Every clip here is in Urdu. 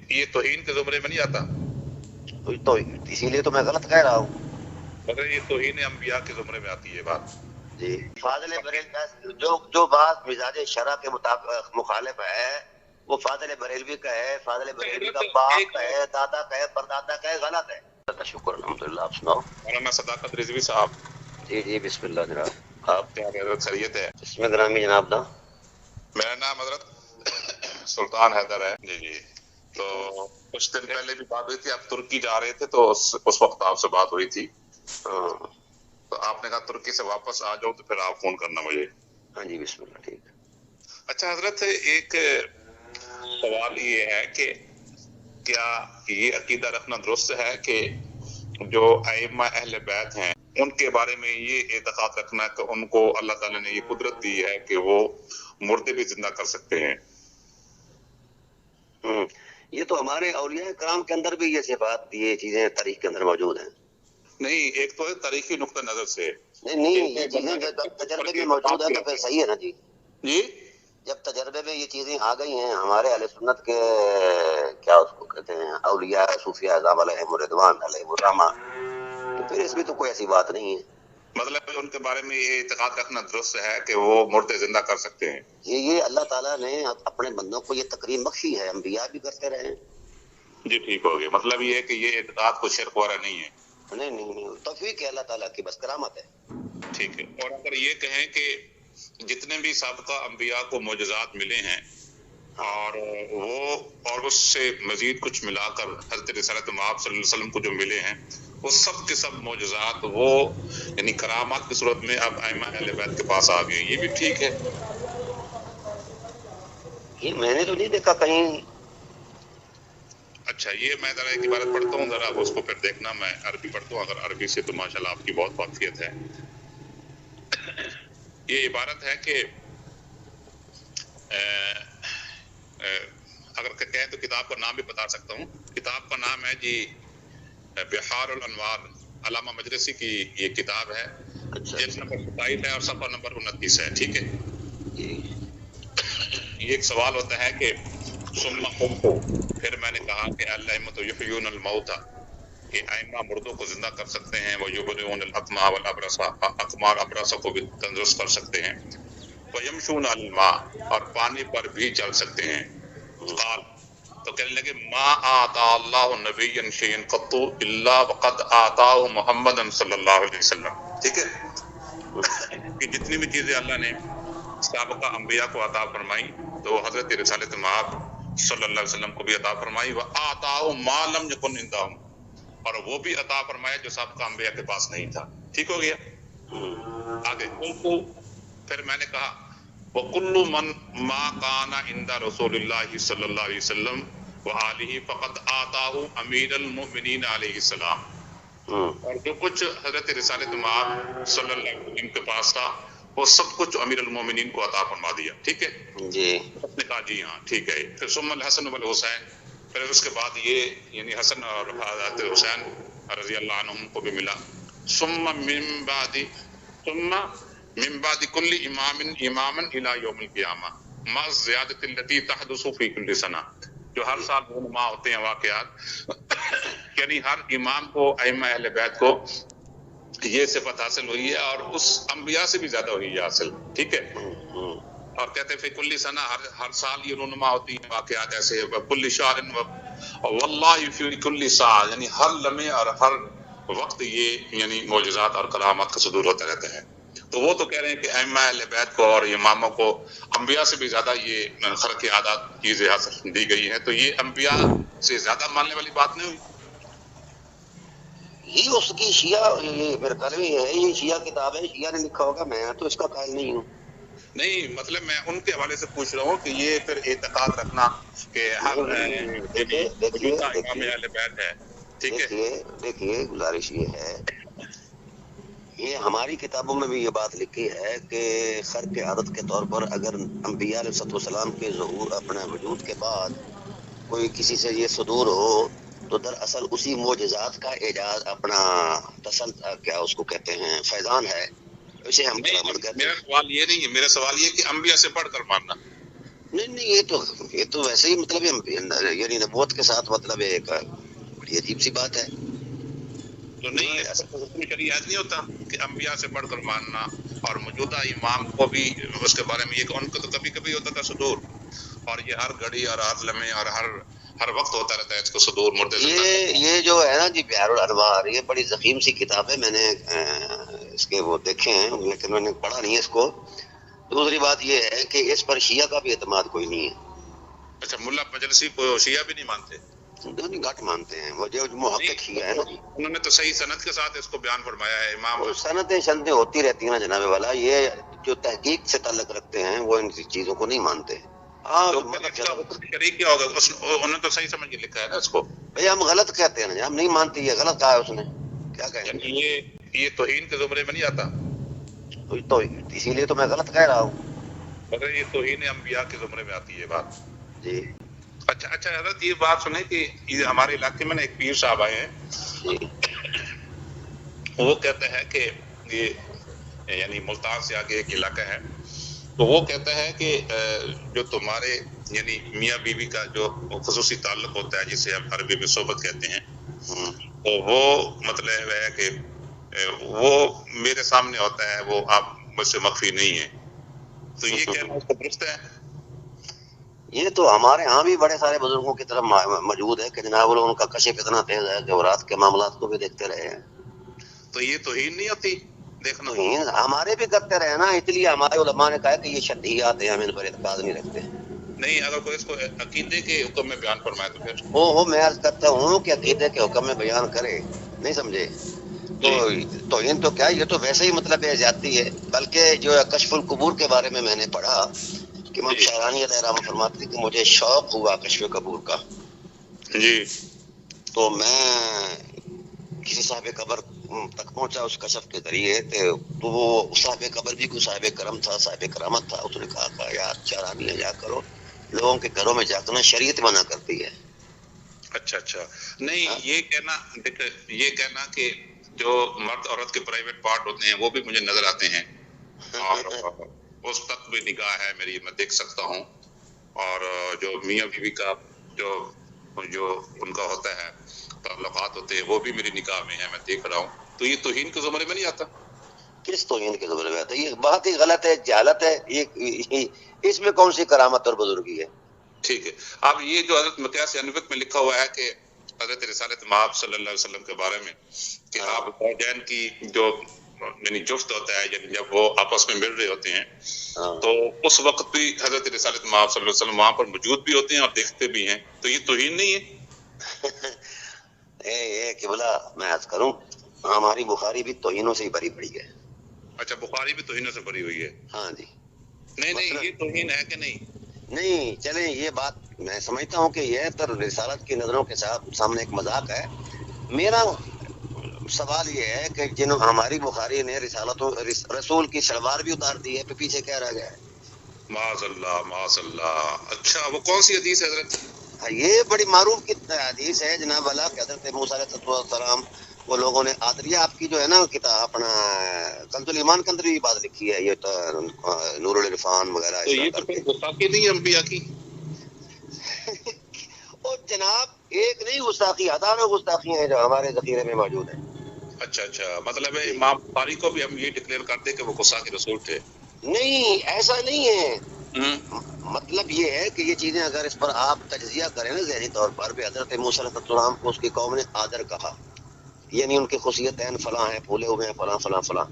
یہ توہین کے زمرے میں نہیں آتا؟ تو اسی لیے تو میں غلط کہہ رہا ہوں. مگر یہ توہین انبیاء کے زمرے میں آتی ہے بات. جی فاضل بریلوی جو بات مزاج شرع کے مطابق مخالف ہے وہ فاضل بریلوی کا ہے، فاضل بریلوی کا باپ کا ہے، دادا کا ہے، پردادا کا ہے، غلط ہے. شکر الحمدللہ. آپ سناؤ. مولانا صداقت رضوی صاحب. جی بسم اللہ جناب. آپ کیا حضرت خیریت ہے؟ اس میں گرامی جناب دا. میرا نام حضرت سلطان حیدر ہے. جی تو کچھ دن پہلے بھی بات ہوئی تھی، آپ ترکی جا رہے تھے تو اس وقت آپ سے بات ہوئی تھی. تو آپ نے کہا ترکی سے واپس آ جاؤ تو پھر آپ فون کرنا مجھے. ہاں جی بسم اللہ. ٹھیک ہے. اچھا حضرت، ایک سوال یہ ہے کہ کیا یہ عقیدہ رکھنا درست ہے کہ جو ائمہ اہل بیت ہیں ان کے بارے میں یہ اعتقاد رکھنا کہ ان کو اللہ تعالیٰ نے یہ قدرت دی ہے کہ وہ مردے بھی زندہ کر سکتے ہیں؟ یہ تو ہمارے اولیاء کرام کے اندر بھی یہ صفات یہ چیزیں تاریخ کے اندر موجود ہیں. نہیں، ایک تو ہے تاریخی نقطہ نظر سے. نہیں یہ چیزیں تجربے میں موجود ہے تو پھر صحیح ہے نا جی. جی جب تجربے میں یہ چیزیں آ گئی ہیں ہمارے اہل سنت کے کیا اس کو کہتے ہیں اولیاء صوفیاء اعظام علیہم الرضوان علیہم الرحمہ، تو پھر اس میں تو کوئی ایسی بات نہیں ہے. مطلب ان کے بارے میں یہ اعتقاد رکھنا درست ہے کہ وہ مردے زندہ کر سکتے ہیں. یہ اللہ تعالیٰ نے اپنے بندوں کو یہ تکریم بخشی ہے، انبیاء بھی کرتے رہے ہیں. جی ٹھیک ہو گیا. مطلب یہ ہے کہ یہ اعتقاد کو شرک وغیرہ نہیں ہے. نہیں توفیق ہے اللہ تعالیٰ کی، بس کرامت ہے. ٹھیک ہے. اور اگر یہ کہیں کہ جتنے بھی سابقہ انبیاء کو معجزات ملے ہیں اور اس سے مزید کچھ ملا کر حضرت رسالت مآب صلی اللہ علیہ وسلم کو جو ملے ہیں وہ سب کے سب معجزات وہ یعنی کرامات کی صورت میں اب ائمہ اہل بیت کے پاس آ گئے، یہ بھی ٹھیک ہے؟ یہ میں نے تو نہیں دیکھا کہیں. اچھا، یہ میں ذرا ایک عبارت پڑھتا ہوں، ذرا اس کو پھر دیکھنا. میں عربی پڑھتا ہوں، اگر عربی سے تو ماشاءاللہ آپ کی بہت واقفیت ہے. یہ عبارت ہے کہ اگر کہیں تو کتاب کا نام بھی بتا سکتا ہوں. کتاب کا نام ہے جی بحار الانوار، علامہ مجلسی کی یہ کتاب ہے. جلد نمبر 27 ہے اور صفحہ نمبر 29 ہے. ٹھیک ہے. یہ ایک سوال ہوتا ہے کہ ثم قلت، پھر میں نے کہا کہ الائمۃ یحیون الموتى، کہ ائمہ مردوں کو زندہ کر سکتے ہیں. ویبرئون الاکمہ والابرص، اکمہ اور ابرص کو بھی تندرست کر سکتے ہیں. ویمشون علی الماء، اور پانی پر بھی چل سکتے ہیں. قال، تو کہنے لگے ما آتا اللہ نبیا شیئا قط الا وقد آتاه محمد صلی اللہ علیہ وسلم. ٹھیک ہے کہ جتنی بھی چیزیں اللہ نے سابقہ انبیاء کو عطا فرمائی تو حضرت رسالت مآب صلی اللہ علیہ وسلم کو بھی عطا فرمائی. وآتاہ ما لم یکن عندہم، اور وہ بھی عطا فرمایا جو سابقہ انبیاء کے پاس نہیں تھا. ٹھیک ہو گیا. آگے پھر میں نے کہا وَكُلُّ مَنْ مَا كَانَ عِنْدَ رسول اللہ صلی اللہ علیہ وسلم وآلہ فقد آتاہ امیر المؤمنین علیہ السلام، اور جو کچھ حضرت رسالت مآب صلی اللہ علیہ وسلم کے پاس تھا وہ سب کچھ امیر المومنین کو عطا فرما دیا. ٹھیک ہے جی. نے کہا جی ہاں ٹھیک ہے. پھر ثم الحسن والحسین، پھر اس کے بعد یہ یعنی حسن اور حضرت حسین رضی اللہ عنہم کو بھی ملا. ثم من بعد کل امام اماما الی یوم القیامہ ما الزیادۃ التي تحدث فی کل سنہ، جو ہر سال رونما ہوتے ہیں واقعات، یعنی ہر امام کو ائمہ اہل بیت کو یہ صفت حاصل ہوئی ہے اور اس انبیاء سے بھی زیادہ ہوئی ہے حاصل. ٹھیک ہے. اور کہتے ہیں فی کل سنہ، ہر سال یہ رونما ہوتی ہیں واقعات ایسے. کل شہر واللہ فی کل ساعہ، یعنی ہر لمحے اور ہر وقت یہ یعنی معجزات اور کرامات کا صدور ہوتا رہتا ہے. تو وہ تو کہہ رہے ہیں کہ ائمہ اہل بیت کو اور اماموں کو انبیاء سے بھی زیادہ یہ خرق عادات چیزیں حاصل دی گئی ہیں. تو یہ انبیاء سے زیادہ ماننے والی بات نہیں ہوئی؟ یہ اس کی شیعہ میرے خیال میں ہے، یہ شیعہ کتاب ہے، شیعہ نے لکھا ہوگا، میں تو اس کا قائل نہیں ہوں. نہیں مطلب میں ان کے حوالے سے پوچھ رہا ہوں کہ یہ پھر اعتقاد رکھنا کہ ہر موجودہ امام اہل بیت ہے. ٹھیک ہے. دیکھیے گزارش یہ ہے، یہ ہماری کتابوں میں بھی یہ بات لکھی ہے کہ خرق عادت کے طور پر اگر انبیاء علیہ السلام کے ظہور اپنے وجود کے بعد کوئی کسی سے یہ صدور ہو تو دراصل اسی معجزات کا اعجاز اپنا کیا اس کو کہتے ہیں فیضان ہے، اسے ہم کرامت کہتے ہیں. میرا سوال یہ نہیں ہے، میرا سوال یہ کہ انبیاء سے بڑھ کر ماننا. نہیں یہ تو ویسے ہی مطلب یعنی نبوت کے ساتھ مطلب ایک بڑی عجیب سی بات ہے. تو نہیں اس کا حکم شریعت نہیں ہوتا کہ انبیاء سے بڑھ کر ماننا. اور موجودہ امام کو بھی اس کے بارے میں یہ کہ ان کو تو کبھی کبھی ہوتا تھا صدور، اور یہ ہر گھڑی اور ہر لمحے اور ہر وقت ہوتا رہتا ہے اس کو صدور مردے زندہ. یہ جو ہے نا جی بہار الانوار، یہ بڑی ضخیم سی کتاب ہے. میں نے اس کے وہ دیکھے ہیں لیکن میں نے پڑھا نہیں ہے اس کو. دوسری بات یہ ہے کہ اس پر شیعہ کا بھی اعتماد کوئی نہیں ہے. اچھا، ملا مجلسی کو شیعہ بھی نہیں مانتے؟ نہیں، گھٹ مانتے ہیں وہ جو محقق شیعہ ہے نا جی. انہوں نے تو صحیح سند کے ساتھ اس کو بیان فرمایا ہے امام. سندیں شندیں ہوتی رہتی ہیں نا جناب والا، یہ جو تحقیق سے تعلق رکھتے ہیں وہ ان چیزوں کو نہیں مانتے. تو شریک کیا ہوگا؟ انہوں نے تو صحیح سمجھ کے لکھا ہے نا اس کو. بھئی ہم غلط کہتے ہیں نا، ہم نہیں مانتے. یہ غلط کہا ہے اس نے، کیا کہیں گے؟ یہ توہین کے زمرے میں نہیں آتا؟ تو اسی لیے تو میں غلط کہہ رہا ہوں. مگر یہ توہین انبیاء کے زمرے میں آتی ہے بات جی. اچھا حضرت یہ بات سنیں کہ ہمارے علاقے میں نا ایک پیر صاحب آئے ہیں جی. وہ کہتے ہیں کہ یہ یعنی ملتان سے آگے ایک علاقہ ہے، تو وہ کہتا ہے کہ جو تمہارے یعنی میاں بیوی کا جو خصوصی تعلق ہوتا ہے جسے ہم عربی میں صحبت کہتے ہیں، تو وہ مطلب ہے کہ وہ میرے سامنے ہوتا ہے، وہ آپ مجھ سے مخفی نہیں ہے. تو یہ کہنا اس کو درست ہے؟ یہ تو ہمارے ہاں بھی بڑے سارے بزرگوں کی طرف موجود ہے کہ جناب ان کا کشف اتنا تیز ہے کہ وہ رات کے معاملات کو بھی دیکھتے رہے ہیں. تو یہ توہین نہیں ہوتی دیکھنا؟ توہین ہمارے بھی کرتے رہے نا، اس لیے ہمارے علماء نے کہا کہ یہ شدیات ہیں، ہم ان پر اعتقاد نہیں رکھتے. نہیں، اگر کوئی اس کو عقیدے کے حکم میں بیان فرمائے تو پھر میں عرض کرتا ہوں کہ عقیدے کے حکم میں بیان کرے، نہیں سمجھے تو توہین تو کیا، یہ تو ویسے ہی مطلب زیادتی ہے. بلکہ جو کشف القبور کے بارے میں نے پڑھا کہ امام شاہرانی علیہ الرحمہ فرماتے کہ مجھے شوق ہوا کشف قبور کا. جی. تو میں کسی صاحب قبر تک پہنچا اس کشف کے ذریعے، تو وہ صاحب قبر بھی کوئی صاحب کرم تھا، صاحب کرامت تھا. اس نے کہا یار شاہرانی جا کرو، لوگوں کے گھروں میں جانا شریعت منع کرتی ہے. اچھا نہیں، یہ کہنا کہ جو مرد عورت کے پرائیویٹ پارٹ ہوتے ہیں وہ بھی مجھے نظر آتے ہیں، اور اس تک بھی نگاہ ہے میری، میں دیکھ سکتا ہوں. اور جو میاں بیوی کا جو ان کا ہوتا ہے تعلقات ہوتے ہیں وہ بھی میری نگاہ میں ہے، میں دیکھ رہا ہوں. تو یہ توہین کے زمرے میں نہیں آتا؟ کس توہین کے زمرے میں آتا ہے؟ یہ بہت ہی غلط ہے، جہالت ہے. یہ اس میں کون سی کرامت اور بزرگی ہے؟ ٹھیک ہے. اب یہ جو حضرت مقیاس انوت میں لکھا ہوا ہے کہ حضرت رسالت مآب صلی اللہ علیہ وسلم کے بارے میں کہ آپ زوجین کی جو یعنی جفت ہوتا ہے، یعنی جب وہ آپس میں مل رہے ہوتے ہیں تو اس وقت بھی حضرت رسالت مآب صلی اللہ علیہ وسلم وہاں پر موجود بھی ہوتے ہیں اور دیکھتے بھی ہیں. تو یہ توہین نہیں ہے؟ قبلہ میں عرض کروں، ہماری بخاری بھی توہینوں سے ہی بری پڑی ہے. اچھا، بخاری بھی توہینوں سے بری ہوئی ہے؟ ہاں جی. نہیں، یہ توہین ہے کہ نہیں؟ نہیں چلیں، یہ بات میں سمجھتا ہوں کہ یہ تو رسالت کی نظروں کے سامنے ایک مذاق ہے. میرا سوال یہ ہے کہ ہماری بخاری نے رسول کی شلوار بھی اتار دی ہے، پھر پیچھے کیا رہ گیا ہے؟ معاذ اللہ. اچھا، وہ کون سی حدیث ہے حضرت؟ یہ بڑی معروف حدیث ہے جناب والا کہ حضرت موسیٰ علیہ السلام وہ لوگوں نے آدریہ آپ کی جو ہے نا کتاب اپنا کنز الایمان کے اندر بھی بات لکھی ہے، یہ نور العرفان وغیرہ. تو یہ تو پھر گستاخی نہیں انبیاء کی؟ اور جناب ایک نہیں گستاخی، ہزاروں گستاخیاں ہیں جو ہمارے ذخیرے میں موجود ہیں. اچھا، مطلب ہے امام بخاری کو بھی ہم یہ ڈکلیئر کرتے کہ وہ گستاخ رسول تھے؟ نہیں، ایسا نہیں ہے. مطلب یہ ہے کہ یہ چیزیں اگر اس پر آپ تجزیہ کریں نا ذہنی طور پر، بھی حضرت موسیٰ علیہ السلام کو اس کی قوم نے آدر کہا، یعنی ان کی خصوصیتین فلاں ہیں، پھولے ہوئے ہیں فلاں.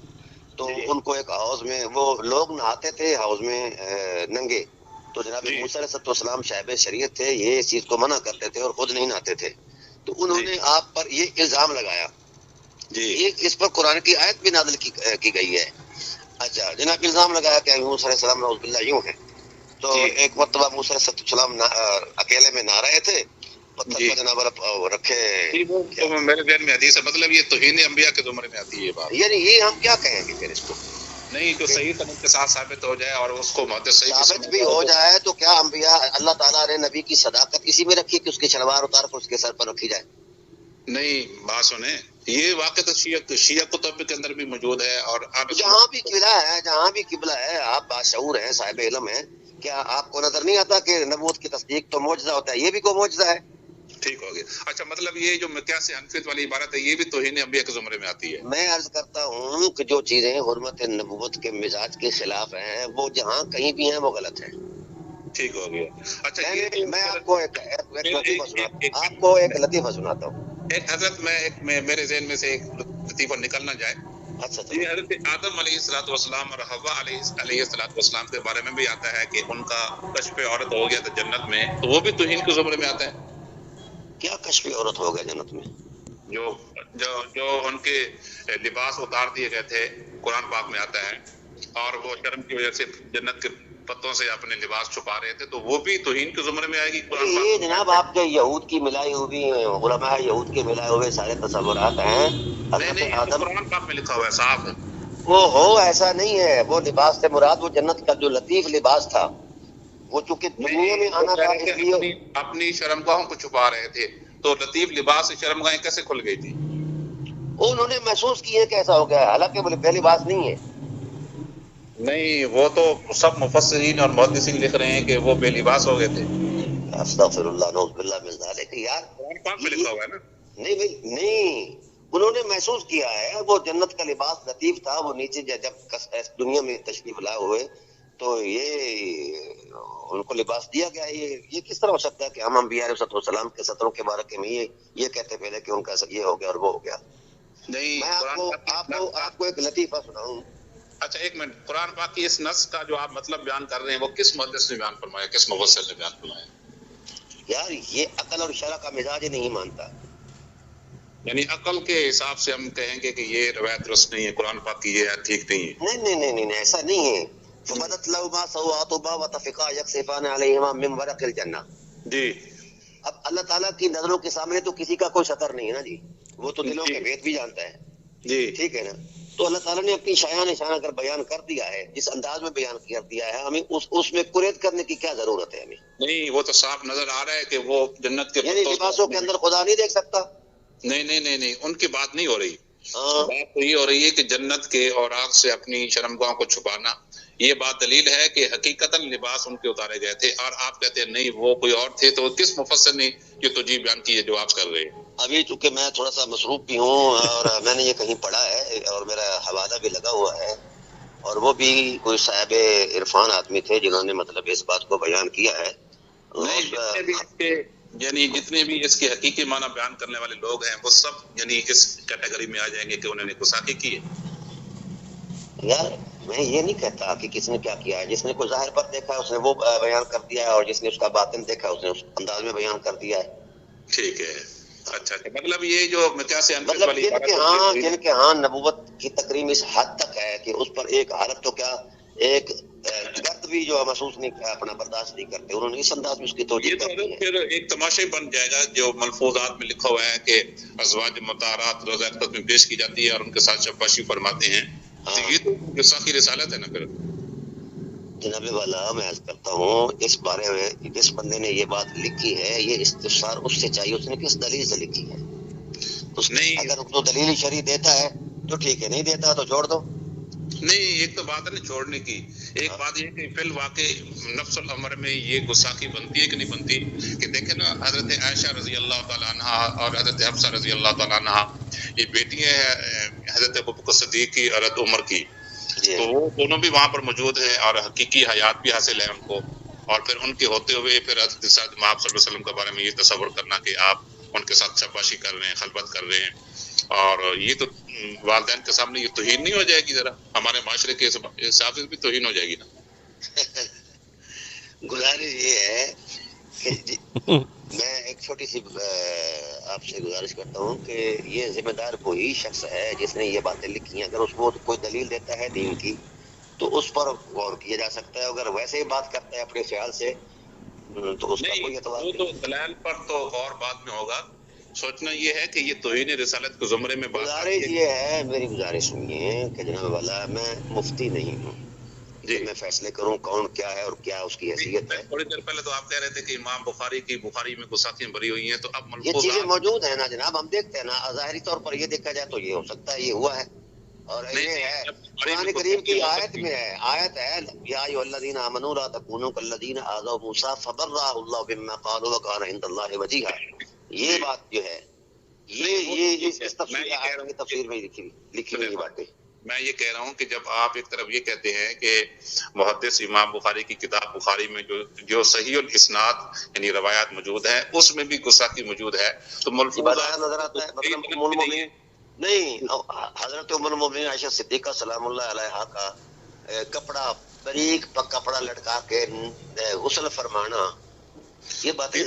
تو ان کو ایک حوض میں وہ لوگ نہاتے تھے حوض میں ننگے، تو جناب موسیٰ علیہ السلام صاحب شریعت تھے، یہ اس چیز کو منع کرتے تھے اور خود نہیں نہاتے تھے. تو انہوں نے آپ پر یہ الزام لگایا. اس پر قرآن کی آیت بھی نازل کی گئی ہے. اچھا جناب، الزام لگایا کہ موسیٰ علیہ السلام نعوذ باللہ یوں ہیں. تو ایک مرتبہ موسیٰ علیہ السلام اکیلے میں نہا رہے تھے، پتھر کو جناب رکھے. میرے ذہن میں حدیث ہے، مطلب یہ توہین انبیاء کے زمرے میں آتی ہے بات. یعنی یہ ہم کیا کہیں گے پھر اس کو؟ نہیں، جو صحیح سند کے ساتھ ثابت ہو جائے اور اس کو محدث صحیح ثابت بھی ہو جائے تو کیا انبیاء اللہ تعالیٰ نے نبی کی صداقت اسی میں رکھی کہ اس کی شلوار اتار کر اس کے سر پر رکھی جائے؟ نہیں، بات سنیں، یہ واقع تو شیعہ کتب کے اندر بھی موجود ہے. اور جہاں بھی قبلہ ہے آپ باشعور ہیں، صاحب علم ہیں، کیا آپ کو نظر نہیں آتا کہ نبوت کی تصدیق تو معجزہ ہوتا ہے، یہ بھی کوئی معجزہ ہے؟ ٹھیک ہو گیا. اچھا مطلب یہ جو مقیاس حنفیت والی عبارت ہے یہ بھی توہین انبیاء کے زمرے میں آتی ہے؟ میں عرض کرتا ہوں کہ جو چیزیں حرمت نبوت کے مزاج کے خلاف ہیں وہ جہاں کہیں بھی ہیں وہ غلط ہیں. ٹھیک ہو گیا. اچھا یہ میں آپ کو ایک لطیفہ سناتا ہوں. ایک حضرت میں میرے ذہن میں سے ایک لطیفہ نکل نہ جائے. اچھا یہ حضرت آدم علیہ الصلوۃ والسلام اور حوا علیہ الصلوۃ والسلام کے بارے میں بھی آتا ہے کہ ان کا کشف عورت ہو گیا تھا جنت میں، تو وہ بھی توہین کے زمرے میں آتا ہے. کیا کشف عورت ہو گیا جنت میں؟ جو ان کے لباس اتار دیے گئے تھے، قرآن پاک میں آتا ہے، اور وہ شرم کی وجہ سے جنت کے پتوں سے اپنے لباس چھپا رہے تھے، تو وہ بھی توہین کے زمرے میں آئے گی. قرآن پاک یہ جناب آپ کے یہود کی ملائی ہوئی علماء یہود کے ملائے ہوئے سارے تصورات ہیں. نہیں آدم قرآن پاک میں لکھا ہوا ہے، صاف ہے. وہ ایسا نہیں ہے. وہ لباس سے مراد وہ جنت کا جو لطیف لباس تھا، وہ چونکہ دنیا میں آنا تھا اس لیے اپنی شرمگاہوں کو چھپا رہے تھے، تو لطیف لباس سے شرمگاہیں کیسے کھل گئی تھی؟ انہوں نے محسوس کی ہے کہ ایسا ہو گیا ہے، حالانکہ وہ بے لباس نہیں ہے. نہیں، وہ تو سب مفسرین اور محدثین لکھ رہے ہیں کہ وہ بے لباس ہو گئے تھے. استغفر اللہ نعوذ باللہ من ذالک. یار قرآن پاک میں لکھا ہوا ہے نا. نہیں بھائی نہیں، انہوں نے محسوس کیا ہے وہ جنت کا لباس لطیف تھا. وہ نیچے جب دنیا میں تشریف لائے ہوئے تو یہ ان کو لباس دیا گیا. یہ کس طرح ہو سکتا ہے کہ ہم انبیاء علیہ السلام کے سطروں کے بارے میں یہ کہتے پہلے کہ ان کا یہ ہو گیا اور وہ ہو گیا؟ نہیں، میں آپ کو ایک لطیفہ سناؤں. اچھا ایک منٹ، قرآن پاک کی اس نص کا جو آپ مطلب بیان کر رہے ہیں وہ کس محدث نے بیان فرمایا، کس مفسر نے بیان فرمایا؟ یار یہ عقل اور شرع کا مزاج ہی نہیں مانتا. یعنی عقل کے حساب سے ہم کہیں گے کہ یہ روایت درست نہیں ہے، قرآن پاک کی یہ ٹھیک نہیں ہے. نہیں ایسا نہیں ہے. فبدت لهما سوآتهما وطفقا يخصفان عليهما من ورق الجنہ. جی. اب اللہ تعالیٰ کی نظروں کے سامنے تو کسی کا کوئی سطر نہیں ہے نا جی. وہ تو دلوں کے بھید بھی جانتا ہے. جی ٹھیک ہے نا. تو اللہ تعالیٰ نے اپنی شایان نشان اگر بیان کر دیا ہے، جس انداز میں بیان کر دیا ہے، ہمیں اس میں قریت کرنے کی کیا ضرورت ہے ہمیں؟ نہیں، وہ تو صاف نظر آ رہا ہے کہ وہ جنت کے یعنی لباسوں کے اندر خدا نہیں دیکھ سکتا. نہیں، ان کی بات نہیں ہو رہی. بات تو یہ ہو رہی ہے کہ جنت کے اوراق سے اپنی شرمگاہوں کو چھپانا، یہ بات دلیل ہے کہ حقیقتاً لباس ان کے اتارے گئے تھے، اور آپ کہتے ہیں نہیں وہ کوئی اور تھے. تو کس مفسر نے یہ توجیہ بیان کی ہے جو آپ کر رہے ہیں؟ ابھی چونکہ میں تھوڑا سا مصروف بھی ہوں اور میں نے یہ کہیں پڑھا ہے اور میرا حوالہ بھی لگا ہوا ہے، اور وہ بھی کوئی صاحب عرفان آدمی تھے جنہوں نے مطلب اس بات کو بیان کیا ہے. یعنی جتنے بھی اس کے حقیقی معنی بیان کرنے والے لوگ ہیں وہ سب یعنی اس کیٹیگری میں آ جائیں گے کہ انہوں نے گستاخی کی ہے. یار میں یہ نہیں کہتا کہ کس نے کیا کیا ہے. جس نے کوئی ظاہر پر دیکھا ہے اس نے وہ بیان کر دیا ہے، اور جس نے اس کا باطن دیکھا ہے اس نے اس انداز میں بیان کر دیا ہے. ٹھیک ہے. اچھا مطلب یہ جو مطلب جن کے ہاں نبوت کی تکریم اس حد تک ہے کہ اس پر ایک حالت تو کیا ایک درد بھی جو محسوس نہیں اپنا برداشت نہیں کرتے، انہوں نے اس انداز میں اس کی توجیہ یہ تو پھر ایک تماشا بن جائے گا. جو ملفوظات میں لکھا ہوا ہے کہ ازواج مطہرات روزہ عقد میں پیش کی جاتی ہے اور ان کے ساتھ شاباشی فرماتے ہیں، تو یہ تو گستاخی رسالت ہے نا. پھر جناب والا میں عرض کرتا ہوں اس بارے میں جس بندے نے یہ بات لکھی ہے یہ استفسار اس سے چاہیے اس نے کس دلیل سے لکھی ہے. اس نے اگر تو دلیل شرعی دیتا ہے تو ٹھیک ہے، نہیں دیتا تو چھوڑ دو. نہیں، ایک تو بات ہے نا چھوڑنے کی، ایک بات یہ کہ فی الواقع نفس الامر میں یہ گستاخی بنتی ہے کہ نہیں بنتی. کہ دیکھیں نا حضرت عائشہ رضی اللہ تعالیٰ عنہا اور حضرت حفصہ رضی اللہ تعالیٰ عنہا یہ بیٹیاں ہیں حضرت ابوبکر صدیق کی اور حضرت عمر کی، تو وہ دونوں بھی وہاں پر موجود ہیں اور حقیقی حیات بھی حاصل ہے ان کو. اور پھر ان کے ہوتے ہوئے پھر حضرت آپ صلی اللہ علیہ وسلم کے بارے میں یہ تصور کرنا کہ آپ ان کے ساتھ شاباشی کر رہے ہیں، خلوت کر رہے ہیں، اور یہ تو والدین کے سامنے یہ توہین نہیں ہو جائے گی؟ ذرا ہمارے معاشرے کے حساب سے بھی توہین ہو جائے گی نا. گزارش یہ ہے کہ میں ایک چھوٹی سی آپ سے گزارش کرتا ہوں کہ یہ ذمہ دار وہی شخص ہے جس نے یہ باتیں لکھی ہیں. اگر اس کو کوئی دلیل دیتا ہے دین کی تو اس پر غور کیا جا سکتا ہے. اگر ویسے ہی بات کرتا ہے اپنے خیال سے تو اس کا کوئی اعتبار نہیں. تو دلائل پر تو غور بعد میں ہوگا. سوچنا یہ ہے کہ یہ توہین رسالت کے زمرے میں گزارش یہ ہے، میری گزارش سنیے کہ جناب والا میں مفتی نہیں ہوں جی میں فیصلے کروں کون کیا ہے اور کیا اس کی حیثیت ہے. تھوڑی دیر پہلے تو آپ کہہ رہے تھے کہ امام بخاری میں گستاخیاں بھری ہوئی ہیں، تو اب یہ چیزیں موجود ہیں نا جناب، ہم دیکھتے ہیں نا. ظاہری طور پر یہ دیکھا جائے تو یہ ہو سکتا ہے یہ ہوا ہے. اور یہ ہے قرآن کریم کی آیت میں ہے، آیت ہے یا ایھا الذین آمنوا لا تکونوا کالذین آذوا موسیٰ فبرأہ اللہ مما قالوا وکان عند اللہ وجیہا. یہ بات جو ہے یہ اس تفسیر میں لکھی ہوئی باتیں. میں یہ کہہ رہا ہوں کہ جب آپ ایک طرف یہ کہتے ہیں کہ محدث امام بخاری کی کتاب بخاری میں جو صحیح الاسناد یعنی روایات موجود ہیں اس میں بھی گستاخی موجود ہے، تو ملفوظ نظر آتا ہے مطلب ام المؤمنین نہیں، حضرت ام المؤمنین عائشہ صدیقہ سلام اللہ علیہا کا کپڑا باریک کپڑا لٹکا کے غسل فرمانا، یہ باتیں